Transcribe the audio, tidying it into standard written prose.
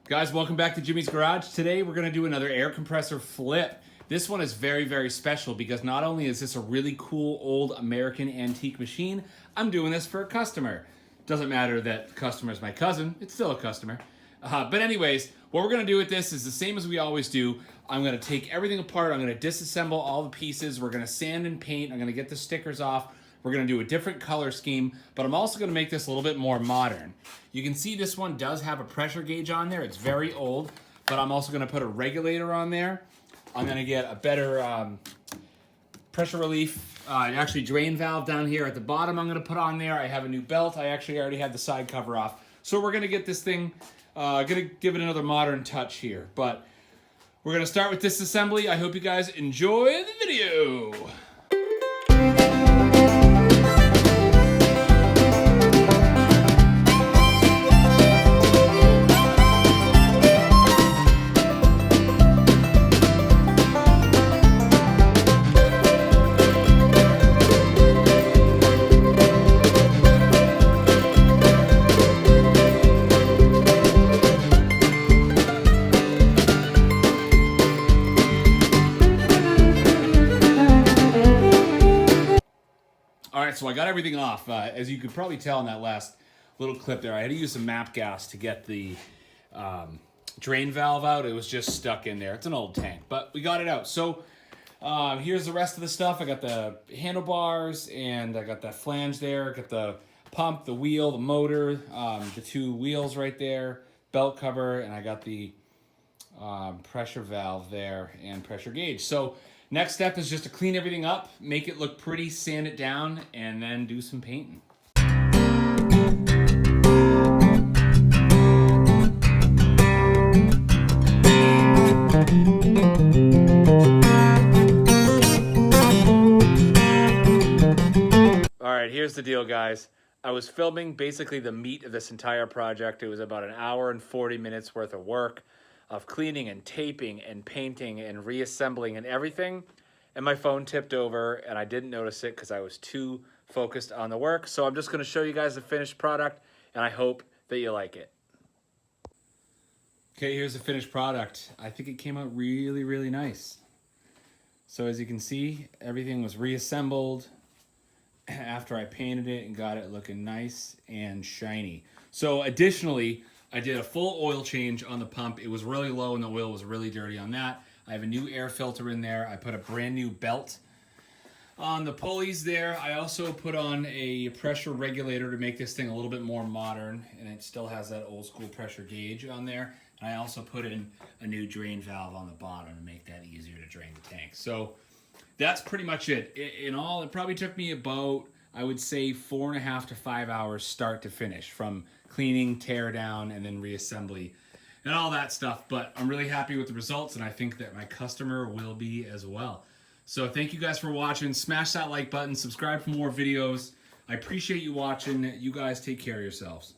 Guys, welcome back to Jimmy's Garage. Today we're going to do another air compressor flip. This one is very, very special because not only is this a really cool old American antique machine, I'm doing this for a customer. Doesn't matter that the customer is my cousin, it's still a customer. But anyways, what we're going to do with this is the same as we always do. I'm going to take everything apart, I'm going to disassemble all the pieces, we're going to sand and paint, I'm going to get the stickers off. We're going to do a different color scheme, but I'm also going to make this a little bit more modern. You can see this one does have a pressure gauge on there. It's very old, but I'm also going to put a regulator on there. I'm going to get a better pressure relief, actually drain valve down here at the bottom I'm going to put on there. I have a new belt. I actually already had the side cover off. So we're going to get this thing, going to give it another modern touch here. But we're going to start with disassembly. I hope you guys enjoy the video. Alright, so I got everything off. As you could probably tell in that last little clip there, I had to use some MAP gas to get the drain valve out. It was just stuck in there. It's an old tank, but we got it out. So here's the rest of the stuff. I got the handlebars, and I got that flange there. I got the pump, the wheel, the motor, the two wheels right there, belt cover, and I got the pressure valve there and pressure gauge. So next step is just to clean everything up, make it look pretty, sand it down, and then do some painting. All right, here's the deal, guys. I was filming basically the meat of this entire project. It was about an hour and 40 minutes worth of work of cleaning and taping and painting and reassembling and everything. And my phone tipped over and I didn't notice it because I was too focused on the work. So I'm just going to show you guys the finished product and I hope that you like it. Okay, here's the finished product. I think it came out really, really nice. So as you can see, everything was reassembled after I painted it and got it looking nice and shiny. So additionally, I did a full oil change on the pump. It was really low and the oil was really dirty on that. I have a new air filter in there. I put a brand new belt on the pulleys there. I also put on a pressure regulator to make this thing a little bit more modern, and it still has that old school pressure gauge on there. And I also put in a new drain valve on the bottom to make that easier to drain the tank. So that's pretty much it. In all, it probably took me about, I would say, 4.5 to 5 hours start to finish, from cleaning, tear down, and then reassembly and all that stuff. But I'm really happy with the results, and I think that my customer will be as well. So thank you guys for watching. Smash that like button, subscribe for more videos. I appreciate you watching. You guys take care of yourselves.